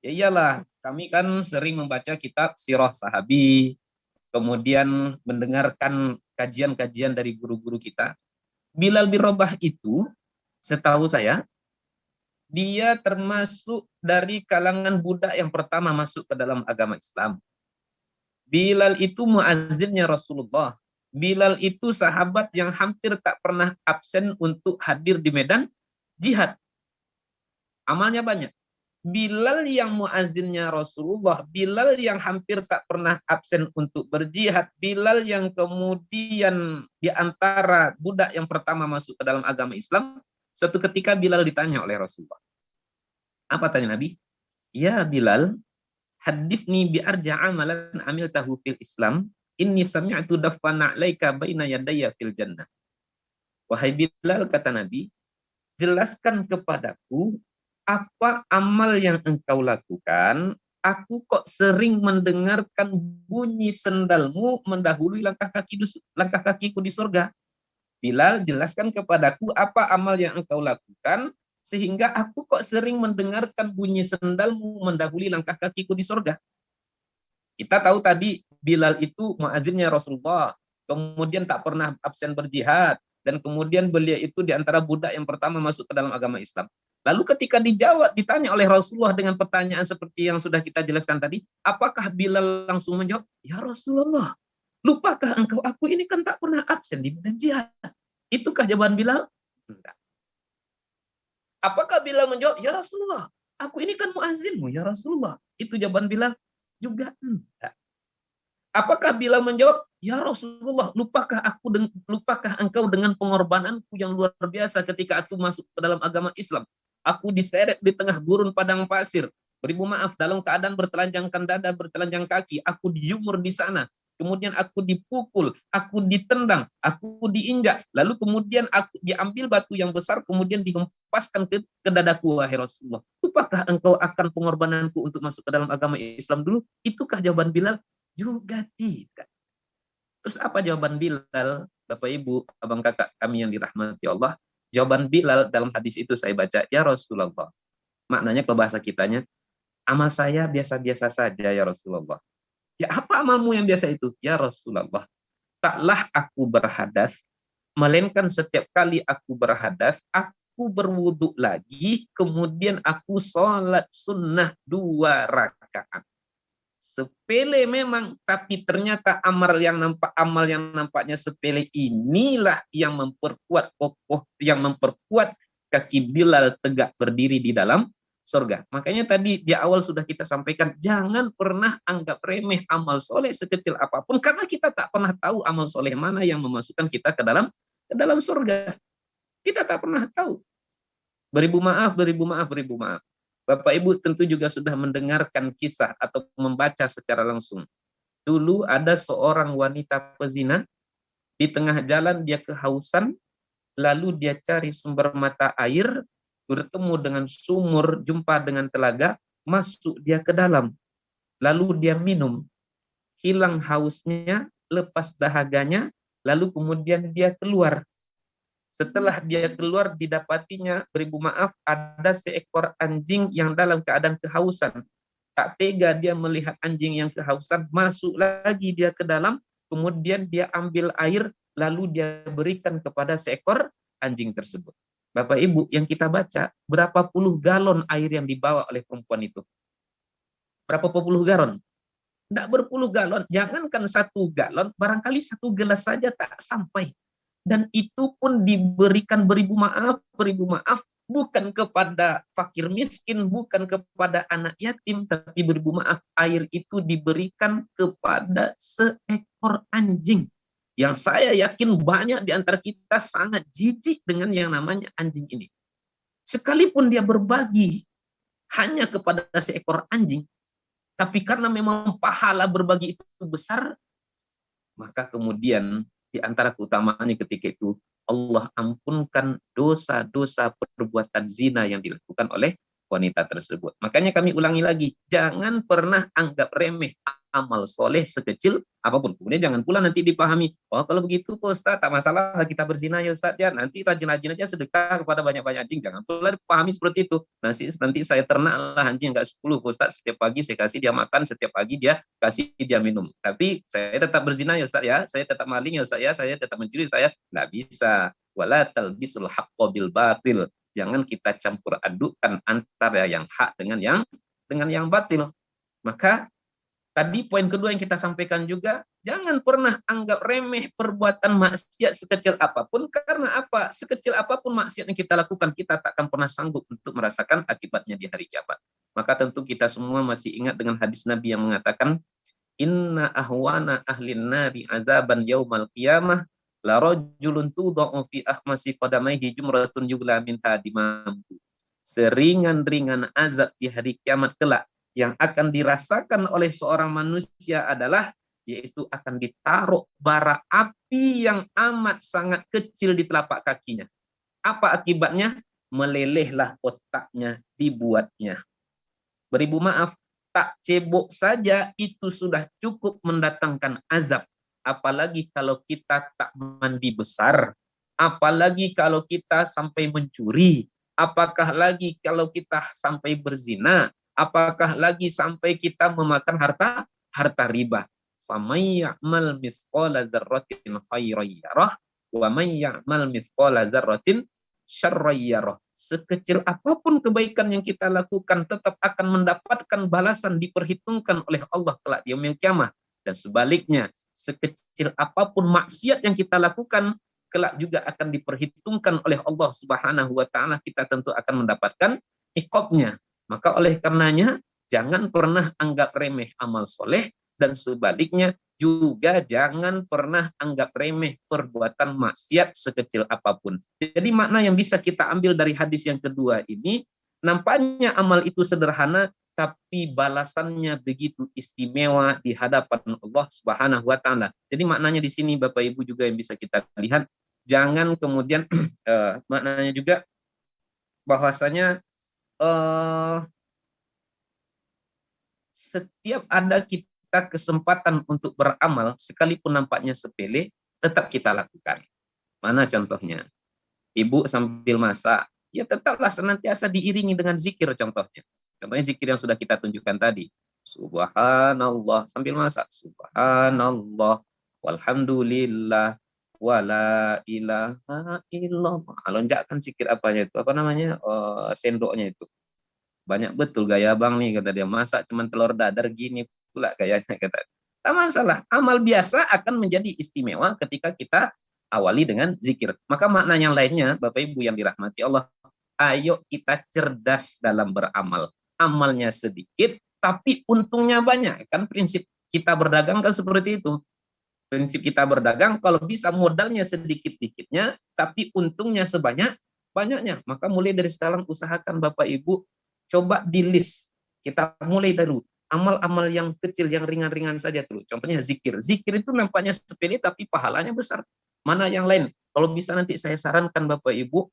Ya iyalah, kami kan sering membaca kitab Sirah Sahabi, kemudian mendengarkan kajian-kajian dari guru-guru kita. Bilal bin Rabah itu, setahu saya, dia termasuk dari kalangan budak yang pertama masuk ke dalam agama Islam. Bilal itu muazzinnya Rasulullah. Bilal itu sahabat yang hampir tak pernah absen untuk hadir di medan jihad. Amalnya banyak. Bilal yang muazzinnya Rasulullah, Bilal yang hampir tak pernah absen untuk berjihad, Bilal yang kemudian di antara budak yang pertama masuk ke dalam agama Islam. Suatu ketika Bilal ditanya oleh Rasulullah. Apa tanya Nabi? Ya Bilal, hadithni bi arja amalan amiltahu fil Islam, inni sami'tu dafana 'alaika baina yadayya fil jannah. Wahai Bilal, kata Nabi, jelaskan kepadaku apa amal yang engkau lakukan. Aku kok sering mendengarkan bunyi sendalmu mendahului langkah kakiku di surga. Bilal, jelaskan kepadaku apa amal yang engkau lakukan sehingga aku kok sering mendengarkan bunyi sendalmu mendahului langkah kakiku di surga. Kita tahu tadi Bilal itu muazzinnya Rasulullah, kemudian tak pernah absen berjihad, dan kemudian beliau itu di antara budak yang pertama masuk ke dalam agama Islam. Lalu ketika ditanya oleh Rasulullah dengan pertanyaan seperti yang sudah kita jelaskan tadi, apakah Bilal langsung menjawab, ya Rasulullah, lupakah engkau aku ini kan tak pernah absen di medan jihad? Itukah jawaban Bilal? Enggak. Apakah Bilal menjawab, ya Rasulullah, aku ini kan muazzinmu, ya Rasulullah? Itu jawaban Bilal? Juga enggak. Apakah Bilal menjawab, ya Rasulullah, lupakah engkau dengan pengorbananku yang luar biasa ketika aku masuk ke dalam agama Islam? Aku diseret di tengah gurun padang pasir. Beribu maaf, dalam keadaan bertelanjangkan dada, bertelanjang kaki. Aku dijumur di sana. Kemudian aku dipukul, aku ditendang, aku diinjak. Lalu kemudian aku diambil batu yang besar, kemudian dihempaskan ke dadaku, wahai Rasulullah. Lupakah engkau akan pengorbananku untuk masuk ke dalam agama Islam dulu? Itukah jawaban Bilal? Juga tidak. Terus apa jawaban Bilal? Bapak Ibu, abang kakak kami yang dirahmati Allah. Jawaban Bilal dalam hadis itu saya baca, ya Rasulullah. Maknanya kalau bahasa kitanya, amal saya biasa-biasa saja ya Rasulullah. Ya apa amalmu yang biasa itu? Ya Rasulullah, taklah aku berhadas, melainkan setiap kali aku berhadas, aku berwudu lagi, kemudian aku sholat sunnah 2 rakaat. Sepele memang, tapi ternyata amal yang nampaknya sepele inilah yang memperkuat kaki Bilal tegak berdiri di dalam surga. Makanya tadi di awal sudah kita sampaikan, jangan pernah anggap remeh amal soleh sekecil apapun, karena kita tak pernah tahu amal soleh mana yang memasukkan kita ke dalam surga. Kita tak pernah tahu. Beribu maaf, beribu maaf, beribu maaf. Bapak Ibu tentu juga sudah mendengarkan kisah atau membaca secara langsung. Dulu ada seorang wanita pezina, di tengah jalan dia kehausan, lalu dia cari sumber mata air, bertemu dengan sumur, jumpa dengan telaga, masuk dia ke dalam. Lalu dia minum, hilang hausnya, lepas dahaganya, lalu kemudian dia keluar. Setelah dia keluar, didapatinya, beribu maaf, ada seekor anjing yang dalam keadaan kehausan. Tak tega dia melihat anjing yang kehausan, masuk lagi dia ke dalam, kemudian dia ambil air, lalu dia berikan kepada seekor anjing tersebut. Bapak Ibu, yang kita baca, berapa puluh galon air yang dibawa oleh perempuan itu? Berapa puluh galon? Tidak berpuluh galon, jangankan 1 galon, barangkali 1 gelas saja tak sampai. Dan itu pun diberikan beribu maaf, bukan kepada fakir miskin, bukan kepada anak yatim, tapi beribu maaf, air itu diberikan kepada seekor anjing. Yang saya yakin banyak di antara kita sangat jijik dengan yang namanya anjing ini. Sekalipun dia berbagi hanya kepada seekor anjing, tapi karena memang pahala berbagi itu besar, maka kemudian di antara keutamaannya ketika itu, Allah ampunkan dosa-dosa perbuatan zina yang dilakukan oleh wanita tersebut. Makanya kami ulangi lagi, jangan pernah anggap remeh amal soleh sekecil apapun. Kemudian jangan pula nanti dipahami, oh kalau begitu Ustaz, tak masalah kita berzina ya Ustaz ya, nanti rajin-rajin aja sedekah kepada banyak-banyak anjing. Jangan pula dipahami seperti itu. Nanti saya ternaklah anjing enggak 10 Ustaz, setiap pagi saya kasih dia makan, setiap pagi dia kasih dia minum. Tapi saya tetap berzina ya Ustaz ya, saya tetap maling ya Ustaz ya, saya tetap mencuri, saya enggak bisa. Wala talbisul haqqo bil batil. Jangan kita campur adukkan antara yang hak dengan yang batil. Maka tadi poin kedua yang kita sampaikan juga, jangan pernah anggap remeh perbuatan maksiat sekecil apapun, karena apa? Sekecil apapun maksiat yang kita lakukan, kita tak akan pernah sanggup untuk merasakan akibatnya di hari kiamat. Maka tentu kita semua masih ingat dengan hadis Nabi yang mengatakan, inna ahwana ahlin nari azaban yaumal qiyamah la rajulun tudha'u fi akhmasi qadamaihi jumratun yugla minha dimamtu. Seringan-ringan azab di hari kiamat kelak yang akan dirasakan oleh seorang manusia adalah, yaitu akan ditaruh bara api yang amat sangat kecil di telapak kakinya. Apa akibatnya? Melelehlah otaknya, dibuatnya. Beribu maaf, tak cebok saja itu sudah cukup mendatangkan azab. Apalagi kalau kita tak mandi besar, apalagi kalau kita sampai mencuri, apakah lagi kalau kita sampai berzina, apakah lagi sampai kita memakan harta riba. Faman ya'mal mithqala dzarratin khairan yarah wa man ya'mal mithqala dzarratin syarran yarah. Sekecil apapun kebaikan yang kita lakukan tetap akan mendapatkan balasan, diperhitungkan oleh Allah kelak di yaumil qiyamah. Dan sebaliknya, sekecil apapun maksiat yang kita lakukan kelak juga akan diperhitungkan oleh Allah Subhanahu wa taala, kita tentu akan mendapatkan iqabnya. Maka oleh karenanya, jangan pernah anggap remeh amal soleh, dan sebaliknya juga jangan pernah anggap remeh perbuatan maksiat sekecil apapun. Jadi makna yang bisa kita ambil dari hadis yang kedua ini, nampaknya amal itu sederhana, tapi balasannya begitu istimewa di hadapan Allah Subhanahu wa taala. Jadi maknanya di sini Bapak Ibu juga yang bisa kita lihat, jangan kemudian maknanya juga bahwasanya setiap ada kita kesempatan untuk beramal, sekalipun nampaknya sepele, tetap kita lakukan. Mana contohnya? Ibu sambil masak, ya tetaplah senantiasa diiringi dengan zikir contohnya. Contohnya zikir yang sudah kita tunjukkan tadi. Subhanallah sambil masak. Subhanallah walhamdulillah wala ilaha illallah. Lonjakkan zikir apanya itu? Apa namanya? Sendoknya itu. Banyak betul gaya bang nih, kata dia. Masak cuman telur dadar gini pula gayanya, kata. Tak masalah. Amal biasa akan menjadi istimewa ketika kita awali dengan zikir. Maka makna yang lainnya, Bapak Ibu yang dirahmati Allah, ayo kita cerdas dalam beramal. Amalnya sedikit, tapi untungnya banyak. Kan prinsip kita berdagang kan seperti itu. Prinsip kita berdagang, kalau bisa modalnya sedikit-dikitnya, tapi untungnya sebanyak-banyaknya. Maka mulai dari sekarang usahakan Bapak Ibu, coba di list. Kita mulai dari amal-amal yang kecil, yang ringan-ringan saja dulu. Contohnya zikir. Zikir itu nampaknya sepele, tapi pahalanya besar. Mana yang lain? Kalau bisa nanti saya sarankan Bapak Ibu,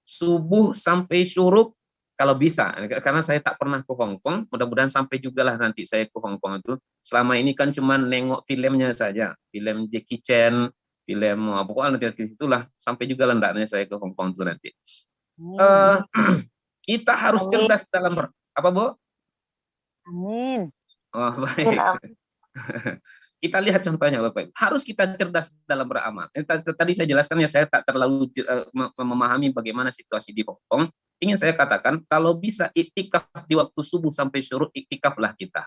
subuh sampai syuruk, kalau bisa, karena saya tak pernah ke Hong Kong, mudah-mudahan sampai juga lah nanti saya ke Hong Kong itu. Selama ini kan cuma nengok filmnya saja, film Jackie Chan, film pokoknya nanti itulah, sampai juga hendaknya saya ke Hong Kong itu nanti. Kita harus cerdas dalam apa, Bu? Amin. Oh, baik. Kita lihat contohnya Bapak. Harus kita cerdas dalam beramal. Tadi saya jelaskan ya, saya tak terlalu memahami bagaimana situasi di Hong Kong. Ingin saya katakan, kalau bisa iktikaf di waktu subuh sampai syuruk, iktikaflah kita.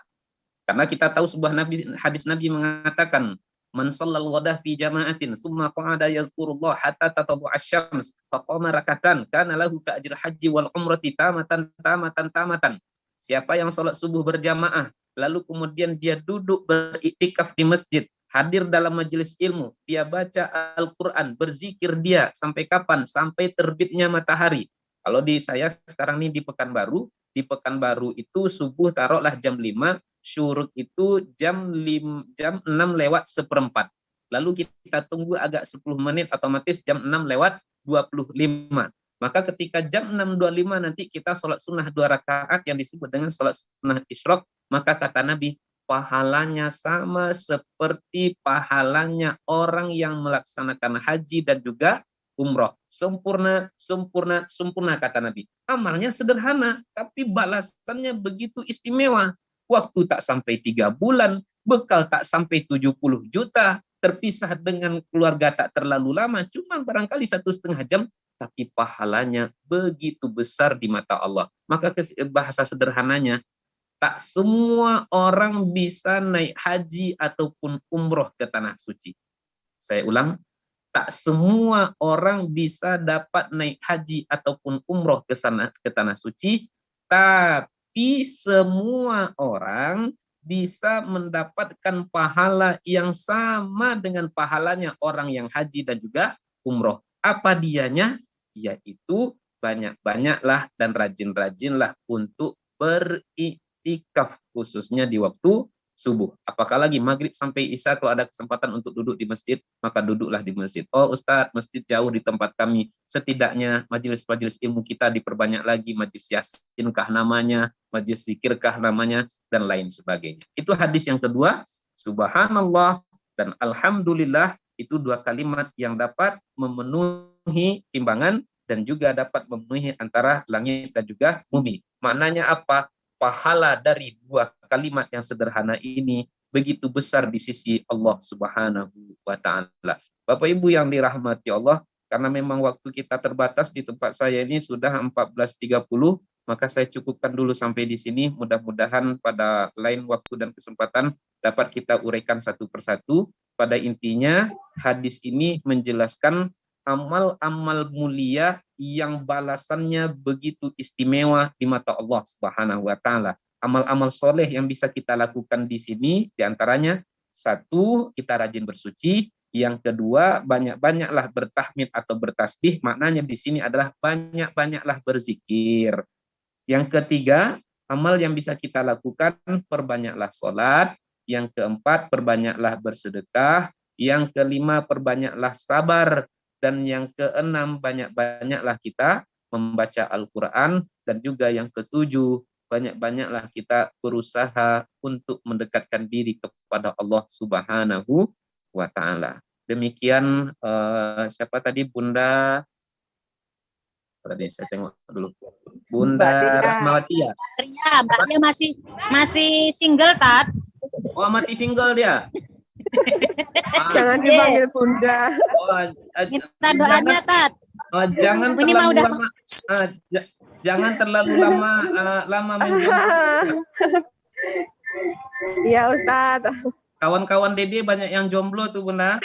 Karena kita tahu sebuah hadis Nabi mengatakan, man shallal ghadah fi jama'atin summa qa'ada yazkurullah hatta tatlu asy-syams faqama rakatan kana lahu ka ajri haji wal umrati tamatan. Siapa yang sholat subuh berjamaah lalu kemudian dia duduk beriktikaf di masjid, hadir dalam majelis ilmu, dia baca Al-Quran, berzikir dia sampai kapan? Sampai terbitnya matahari. Kalau di saya sekarang ini di Pekanbaru itu subuh taruhlah jam 5, syuruk itu jam 6 lewat seperempat. Lalu kita tunggu agak 10 menit, otomatis jam 6 lewat 25. Maka ketika jam 6.25 nanti kita sholat sunnah 2 rakaat yang disebut dengan sholat sunnah isyraq, maka kata Nabi, pahalanya sama seperti pahalanya orang yang melaksanakan haji dan juga umroh. Sempurna kata Nabi. Amalnya sederhana, tapi balasannya begitu istimewa. Waktu tak sampai 3 bulan, bekal tak sampai 70 juta, terpisah dengan keluarga tak terlalu lama, cuma barangkali 1,5 jam, tapi pahalanya begitu besar di mata Allah. Maka bahasa sederhananya, tak semua orang bisa naik haji ataupun umroh ke tanah suci. Saya ulang, tak semua orang bisa dapat naik haji ataupun umroh ke tanah suci, tapi semua orang bisa mendapatkan pahala yang sama dengan pahalanya orang yang haji dan juga umroh. Apa dianya? Yaitu banyak-banyaklah dan rajin-rajinlah untuk beriktikaf, khususnya di waktu subuh. Apakah lagi maghrib sampai isya, kalau ada kesempatan untuk duduk di masjid, maka duduklah di masjid. Oh Ustadz, masjid jauh di tempat kami. Setidaknya majelis-majelis ilmu kita diperbanyak lagi, majelis yasinkah namanya, majelis zikirkah namanya, dan lain sebagainya. Itu hadis yang kedua. Subhanallah dan alhamdulillah, itu 2 kalimat yang dapat memenuhi timbangan dan juga dapat memenuhi antara langit dan juga bumi. Maknanya apa? Pahala dari 2 kalimat yang sederhana ini begitu besar di sisi Allah Subhanahu wa Ta'ala. Bapak Ibu yang dirahmati Allah, karena memang waktu kita terbatas di tempat saya ini sudah 14.30, maka saya cukupkan dulu sampai di sini. Mudah-mudahan pada lain waktu dan kesempatan dapat kita uraikan satu persatu. Pada intinya, hadis ini menjelaskan amal-amal mulia yang balasannya begitu istimewa di mata Allah Subhanahu wa Ta'ala. Amal-amal soleh yang bisa kita lakukan di sini, diantaranya 1, kita rajin bersuci. Yang kedua, banyak-banyaklah bertahmid atau bertasbih. Maknanya di sini adalah banyak-banyaklah berzikir. Yang ketiga, amal yang bisa kita lakukan, perbanyaklah sholat. Yang keempat, perbanyaklah bersedekah. Yang kelima, perbanyaklah sabar. Dan yang keenam, banyak-banyaklah kita membaca Al-Quran. Dan juga yang ketujuh, banyak-banyaklah kita berusaha untuk mendekatkan diri kepada Allah Subhanahu wa Ta'ala. Demikian, siapa tadi? Bunda, tadi saya tengok dulu. Bunda Rahmawati ya? Ya, Mbaknya masih single, Tat. Oh, masih single dia? Jangan dipanggil Bunda. Minta doanya, Tat. Jangan Ini terlalu udah lama. Jangan terlalu lama menjomblo. Iya Ustadz. Kawan-kawan Dede banyak yang jomblo tuh Bunda.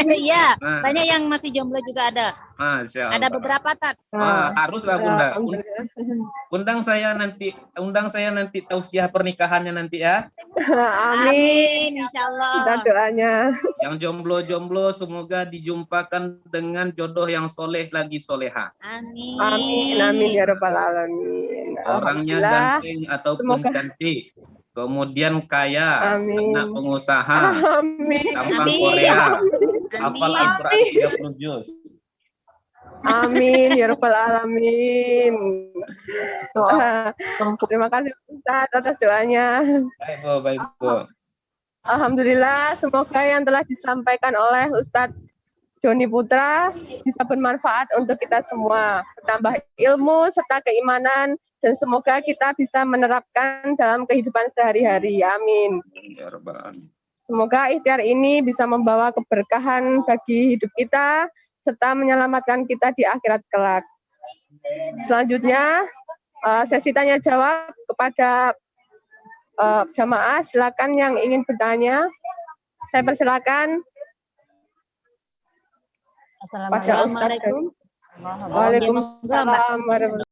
Iya, Nah, banyak yang masih jomblo juga ada. Masya Ada Allah. beberapa, Tat. Haruslah Bunda. Alhamdulillah. Undang saya nanti tausiah pernikahannya nanti ya. Amin. Insya Allah. Kita doanya. Yang jomblo-jomblo semoga dijumpakan dengan jodoh yang soleh lagi soleha. Amin. Amin ya rabbal alamin. Orangnya Alhamdulillah. ganteng ataupun Semoga. cantik. Kemudian kaya, Amin. anak pengusaha, Amin. tampang Amin. Korea, hafal Amin. Al-Quran 30 juz. Amin ya rabbal alamin. Terima kasih Ustaz atas doanya. Baik, Bu. Alhamdulillah, semoga yang telah disampaikan oleh Ustadz Joni Putra bisa bermanfaat untuk kita semua, bertambah ilmu serta keimanan, dan semoga kita bisa menerapkan dalam kehidupan sehari-hari. Amin. Ya Rabbal Alamin. Semoga ikhtiar ini bisa membawa keberkahan bagi hidup kita, serta menyelamatkan kita di akhirat kelak. Selanjutnya, sesi tanya jawab kepada jamaah, silakan yang ingin bertanya. Saya persilakan. Assalamualaikum. Waalaikumsalam warahmatullahi wabarakatuh.